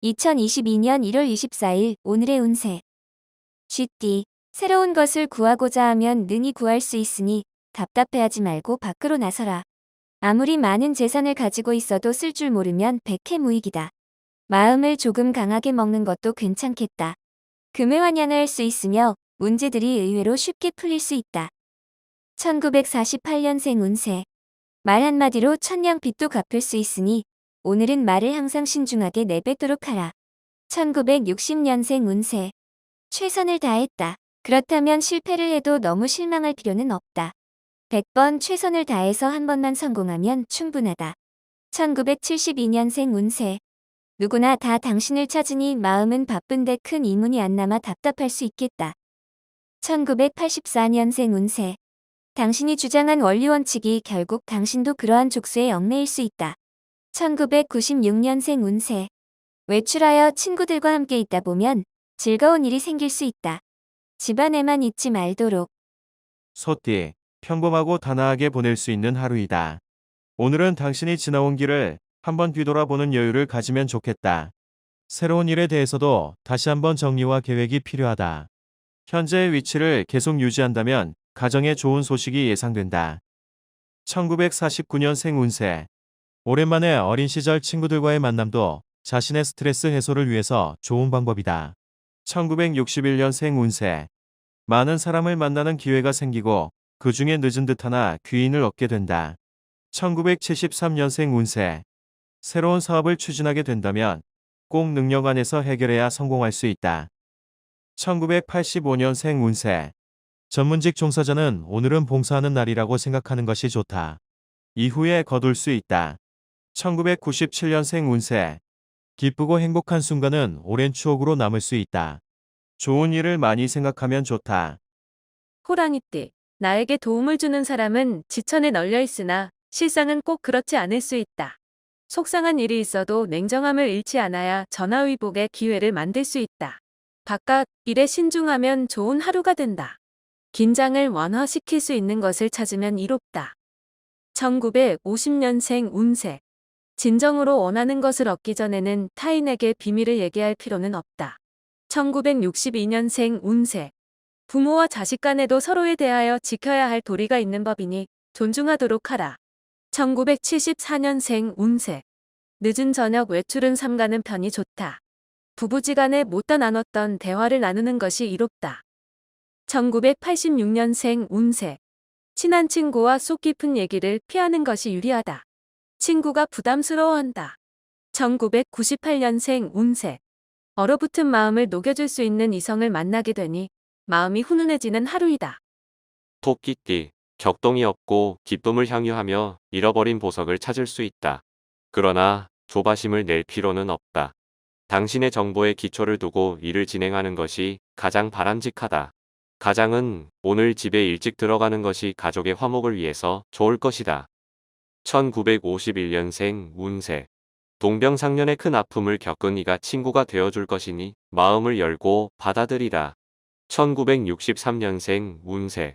2022년 1월 24일 오늘의 운세. 쥐띠. 새로운 것을 구하고자 하면 능히 구할 수 있으니 답답해하지 말고 밖으로 나서라. 아무리 많은 재산을 가지고 있어도 쓸 줄 모르면 백해무익이다. 마음을 조금 강하게 먹는 것도 괜찮겠다. 금회환양을 할 수 있으며 문제들이 의외로 쉽게 풀릴 수 있다. 1948년생 운세. 말 한마디로 천냥 빚도 갚을 수 있으니 오늘은 말을 항상 신중하게 내뱉도록 하라. 1960년생 운세. 최선을 다했다. 그렇다면 실패를 해도 너무 실망할 필요는 없다. 100번 최선을 다해서 한 번만 성공하면 충분하다. 1972년생 운세. 누구나 다 당신을 찾으니 마음은 바쁜데 큰 이문이 안 남아 답답할 수 있겠다. 1984년생 운세. 당신이 주장한 원리 원칙이 결국 당신도 그러한 족쇄에 얽매일 수 있다. 1996년생 운세. 외출하여 친구들과 함께 있다 보면 즐거운 일이 생길 수 있다. 집안에만 있지 말도록. 소띠, 평범하고 단아하게 보낼 수 있는 하루이다. 오늘은 당신이 지나온 길을 한번 뒤돌아보는 여유를 가지면 좋겠다. 새로운 일에 대해서도 다시 한번 정리와 계획이 필요하다. 현재의 위치를 계속 유지한다면 가정에 좋은 소식이 예상된다. 1949년생 운세. 오랜만에 어린 시절 친구들과의 만남도 자신의 스트레스 해소를 위해서 좋은 방법이다. 1961년생 운세. 많은 사람을 만나는 기회가 생기고 그 중에 늦은 듯하나 귀인을 얻게 된다. 1973년생 운세. 새로운 사업을 추진하게 된다면 꼭 능력 안에서 해결해야 성공할 수 있다. 1985년생 운세. 전문직 종사자는 오늘은 봉사하는 날이라고 생각하는 것이 좋다. 이후에 거둘 수 있다. 1997년생 운세. 기쁘고 행복한 순간은 오랜 추억으로 남을 수 있다. 좋은 일을 많이 생각하면 좋다. 호랑이띠. 나에게 도움을 주는 사람은 지천에 널려 있으나 실상은 꼭 그렇지 않을 수 있다. 속상한 일이 있어도 냉정함을 잃지 않아야 전화위복의 기회를 만들 수 있다. 바깥 일에 신중하면 좋은 하루가 된다. 긴장을 완화시킬 수 있는 것을 찾으면 이롭다. 1950년생 운세. 진정으로 원하는 것을 얻기 전에는 타인에게 비밀을 얘기할 필요는 없다. 1962년생 운세. 부모와 자식 간에도 서로에 대하여 지켜야 할 도리가 있는 법이니 존중하도록 하라. 1974년생 운세. 늦은 저녁 외출은 삼가는 편이 좋다. 부부지간에 못다 나눴던 대화를 나누는 것이 이롭다. 1986년생 운세. 친한 친구와 속 깊은 얘기를 피하는 것이 유리하다. 친구가 부담스러워한다. 1998년생 운세. 얼어붙은 마음을 녹여줄 수 있는 이성을 만나게 되니 마음이 훈훈해지는 하루이다. 토끼띠, 격동이 없고 기쁨을 향유하며 잃어버린 보석을 찾을 수 있다. 그러나 조바심을 낼 필요는 없다. 당신의 정보에 기초를 두고 일을 진행하는 것이 가장 바람직하다. 가장은 오늘 집에 일찍 들어가는 것이 가족의 화목을 위해서 좋을 것이다. 1951년생 운세. 동병상련의 큰 아픔을 겪은 이가 친구가 되어줄 것이니 마음을 열고 받아들이라. 1963년생 운세.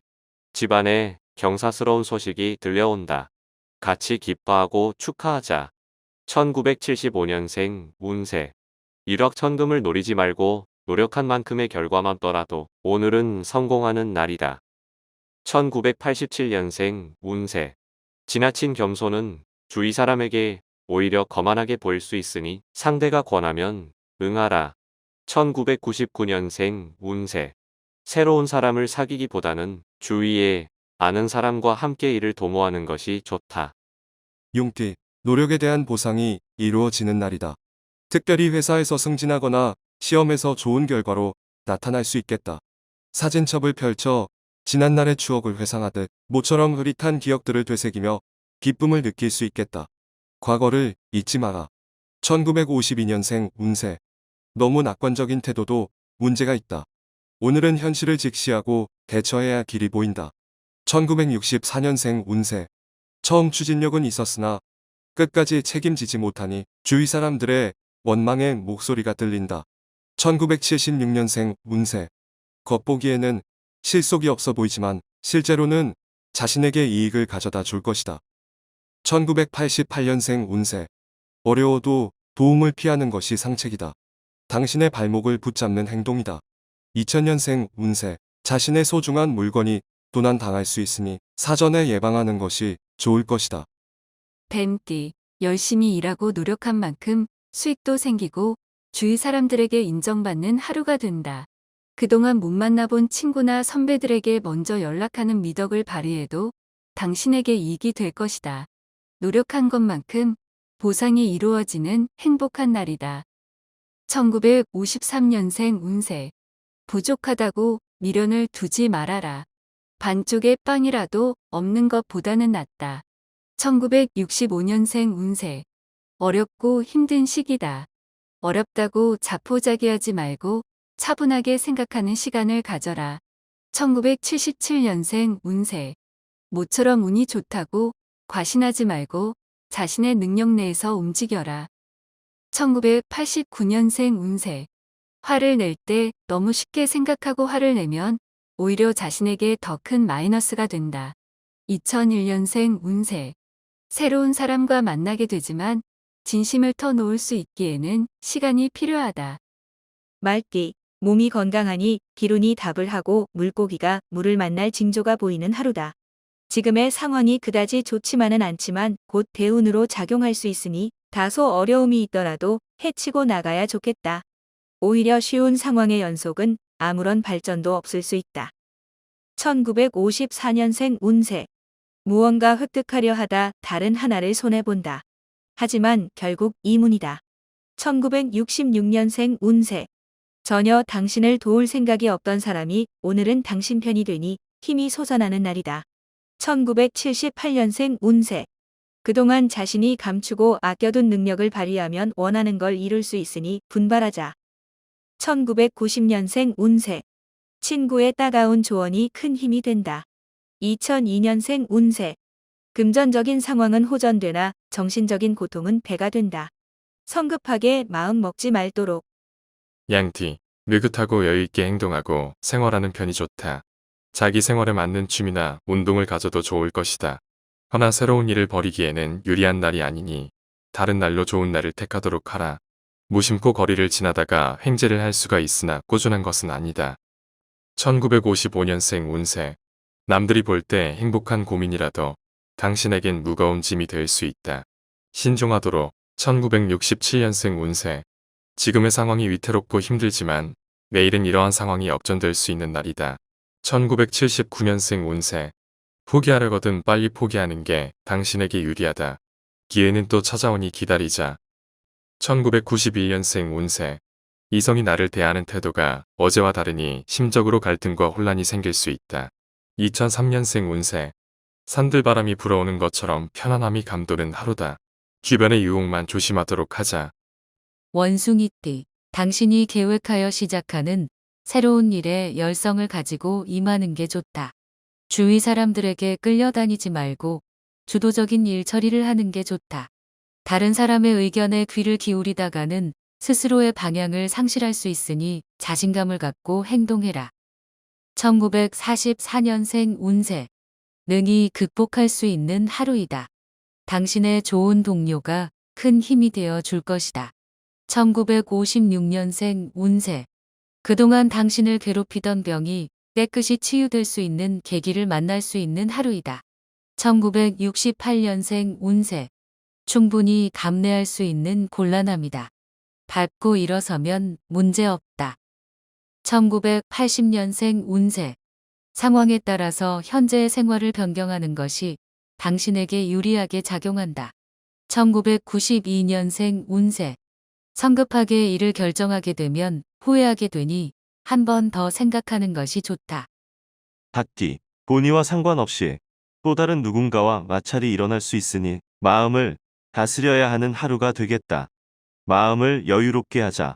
집안에 경사스러운 소식이 들려온다. 같이 기뻐하고 축하하자. 1975년생 운세. 일확천금을 노리지 말고 노력한 만큼의 결과만 더라도 오늘은 성공하는 날이다. 1987년생 운세. 지나친 겸손은 주위 사람에게 오히려 거만하게 보일 수 있으니 상대가 권하면 응하라. 1999년생 운세. 새로운 사람을 사귀기보다는 주위에 아는 사람과 함께 일을 도모하는 것이 좋다. 용띠, 노력에 대한 보상이 이루어지는 날이다. 특별히 회사에서 승진하거나 시험에서 좋은 결과로 나타날 수 있겠다. 사진첩을 펼쳐 지난날의 추억을 회상하듯 모처럼 흐릿한 기억들을 되새기며 기쁨을 느낄 수 있겠다. 과거를 잊지 마라. 1952년생 운세. 너무 낙관적인 태도도 문제가 있다. 오늘은 현실을 직시하고 대처해야 할 길이 보인다. 1964년생 운세. 처음 추진력은 있었으나 끝까지 책임지지 못하니 주위 사람들의 원망의 목소리가 들린다. 1976년생 운세. 겉보기에는 실속이 없어 보이지만 실제로는 자신에게 이익을 가져다 줄 것이다. 1988년생 운세. 어려워도 도움을 피하는 것이 상책이다. 당신의 발목을 붙잡는 행동이다. 2000년생 운세. 자신의 소중한 물건이 도난당할 수 있으니 사전에 예방하는 것이 좋을 것이다. 뱀띠, 열심히 일하고 노력한 만큼 수익도 생기고 주위 사람들에게 인정받는 하루가 된다. 그동안 못 만나본 친구나 선배들에게 먼저 연락하는 미덕을 발휘해도 당신에게 이익이 될 것이다. 노력한 것만큼 보상이 이루어지는 행복한 날이다. 1953년생 운세. 부족하다고 미련을 두지 말아라. 반쪽의 빵이라도 없는 것보다는 낫다. 1965년생 운세. 어렵고 힘든 시기다. 어렵다고 자포자기하지 말고 차분하게 생각하는 시간을 가져라. 1977년생 운세. 모처럼 운이 좋다고 과신하지 말고 자신의 능력 내에서 움직여라. 1989년생 운세. 화를 낼 때 너무 쉽게 생각하고 화를 내면 오히려 자신에게 더 큰 마이너스가 된다. 2001년생 운세. 새로운 사람과 만나게 되지만 진심을 터놓을 수 있기에는 시간이 필요하다. 말띠, 몸이 건강하니 기운이 답을 하고 물고기가 물을 만날 징조가 보이는 하루다. 지금의 상황이 그다지 좋지만은 않지만 곧 대운으로 작용할 수 있으니 다소 어려움이 있더라도 헤치고 나가야 좋겠다. 오히려 쉬운 상황의 연속은 아무런 발전도 없을 수 있다. 1954년생 운세. 무언가 획득하려 하다 다른 하나를 손해본다. 하지만 결국 이문이다. 1966년생 운세. 전혀 당신을 도울 생각이 없던 사람이 오늘은 당신 편이 되니 힘이 솟아나는 날이다. 1978년생 운세. 그동안 자신이 감추고 아껴둔 능력을 발휘하면 원하는 걸 이룰 수 있으니 분발하자. 1990년생 운세. 친구의 따가운 조언이 큰 힘이 된다. 2002년생 운세. 금전적인 상황은 호전되나 정신적인 고통은 배가 된다. 성급하게 마음 먹지 말도록. 양띠, 느긋하고 여유있게 행동하고 생활하는 편이 좋다. 자기 생활에 맞는 취미나 운동을 가져도 좋을 것이다. 허나 새로운 일을 벌이기에는 유리한 날이 아니니 다른 날로 좋은 날을 택하도록 하라. 무심코 거리를 지나다가 횡재를 할 수가 있으나 꾸준한 것은 아니다. 1955년생 운세. 남들이 볼 때 행복한 고민이라도 당신에겐 무거운 짐이 될 수 있다. 신중하도록. 1967년생 운세. 지금의 상황이 위태롭고 힘들지만 내일은 이러한 상황이 역전될 수 있는 날이다. 1979년생 운세. 포기하려거든 빨리 포기하는 게 당신에게 유리하다. 기회는 또 찾아오니 기다리자. 1991년생 운세. 이성이 나를 대하는 태도가 어제와 다르니 심적으로 갈등과 혼란이 생길 수 있다. 2003년생 운세. 산들바람이 불어오는 것처럼 편안함이 감도는 하루다. 주변의 유혹만 조심하도록 하자. 원숭이띠, 당신이 계획하여 시작하는 새로운 일에 열성을 가지고 임하는 게 좋다. 주위 사람들에게 끌려다니지 말고 주도적인 일 처리를 하는 게 좋다. 다른 사람의 의견에 귀를 기울이다가는 스스로의 방향을 상실할 수 있으니 자신감을 갖고 행동해라. 1944년생 운세. 능히 극복할 수 있는 하루이다. 당신의 좋은 동료가 큰 힘이 되어 줄 것이다. 1956년생 운세. 그동안 당신을 괴롭히던 병이 깨끗이 치유될 수 있는 계기를 만날 수 있는 하루이다. 1968년생 운세. 충분히 감내할 수 있는 곤란함이다. 밟고 일어서면 문제없다. 1980년생 운세. 상황에 따라서 현재의 생활을 변경하는 것이 당신에게 유리하게 작용한다. 1992년생 운세. 성급하게 일을 결정하게 되면 후회하게 되니 한 번 더 생각하는 것이 좋다. 닭띠, 본의와 상관없이 또 다른 누군가와 마찰이 일어날 수 있으니 마음을 다스려야 하는 하루가 되겠다. 마음을 여유롭게 하자.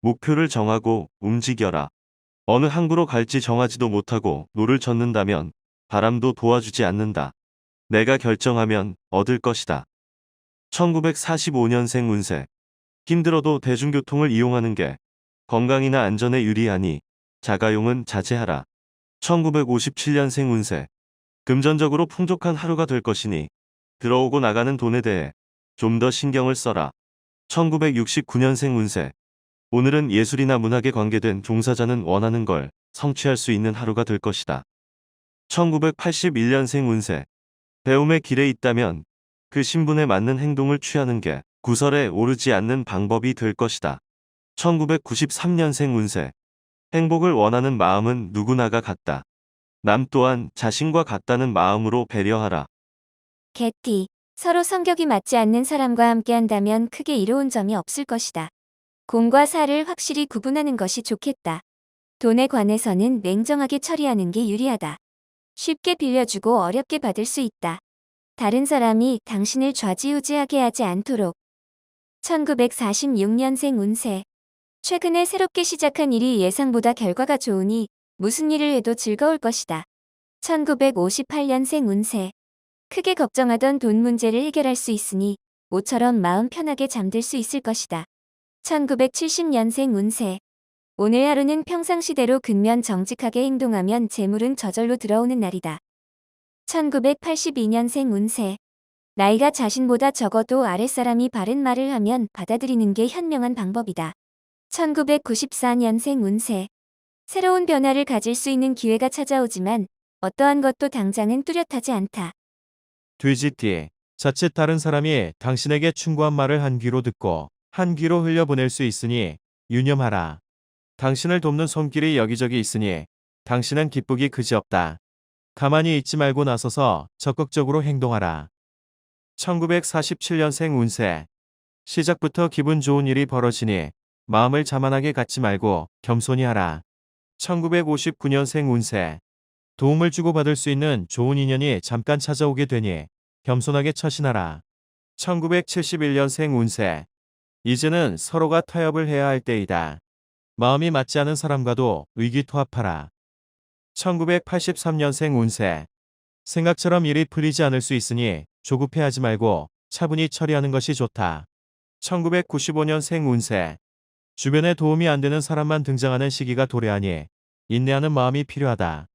목표를 정하고 움직여라. 어느 항구로 갈지 정하지도 못하고 노를 젓는다면 바람도 도와주지 않는다. 내가 결정하면 얻을 것이다. 1945년생 운세. 힘들어도 대중교통을 이용하는 게 건강이나 안전에 유리하니 자가용은 자제하라. 1957년생 운세. 금전적으로 풍족한 하루가 될 것이니 들어오고 나가는 돈에 대해 좀 더 신경을 써라. 1969년생 운세. 오늘은 예술이나 문학에 관계된 종사자는 원하는 걸 성취할 수 있는 하루가 될 것이다. 1981년생 운세. 배움의 길에 있다면 그 신분에 맞는 행동을 취하는 게 구설에 오르지 않는 방법이 될 것이다. 1993년생 운세. 행복을 원하는 마음은 누구나가 같다. 남 또한 자신과 같다는 마음으로 배려하라. 개띠. 서로 성격이 맞지 않는 사람과 함께한다면 크게 이로운 점이 없을 것이다. 공과 사를 확실히 구분하는 것이 좋겠다. 돈에 관해서는 냉정하게 처리하는 게 유리하다. 쉽게 빌려주고 어렵게 받을 수 있다. 다른 사람이 당신을 좌지우지하게 하지 않도록. 1946년생 운세. 최근에 새롭게 시작한 일이 예상보다 결과가 좋으니 무슨 일을 해도 즐거울 것이다. 1958년생 운세. 크게 걱정하던 돈 문제를 해결할 수 있으니 모처럼 마음 편하게 잠들 수 있을 것이다. 1970년생 운세. 오늘 하루는 평상시대로 근면 정직하게 행동하면 재물은 저절로 들어오는 날이다. 1982년생 운세. 나이가 자신보다 적어도 아랫사람이 바른 말을 하면 받아들이는 게 현명한 방법이다. 1994년생 운세. 새로운 변화를 가질 수 있는 기회가 찾아오지만 어떠한 것도 당장은 뚜렷하지 않다. 돼지띠. 자칫 다른 사람이 당신에게 충고한 말을 한 귀로 듣고 한 귀로 흘려보낼 수 있으니 유념하라. 당신을 돕는 손길이 여기저기 있으니 당신은 기쁘기 그지없다. 가만히 있지 말고 나서서 적극적으로 행동하라. 1947년생 운세. 시작부터 기분 좋은 일이 벌어지니 마음을 자만하게 갖지 말고 겸손히 하라. 1959년생 운세. 도움을 주고받을 수 있는 좋은 인연이 잠깐 찾아오게 되니 겸손하게 처신하라. 1971년생 운세. 이제는 서로가 타협을 해야 할 때이다. 마음이 맞지 않은 사람과도 의기투합하라. 1983년생 운세. 생각처럼 일이 풀리지 않을 수 있으니 조급해하지 말고 차분히 처리하는 것이 좋다. 1995년생 운세. 주변에 도움이 안 되는 사람만 등장하는 시기가 도래하니 인내하는 마음이 필요하다.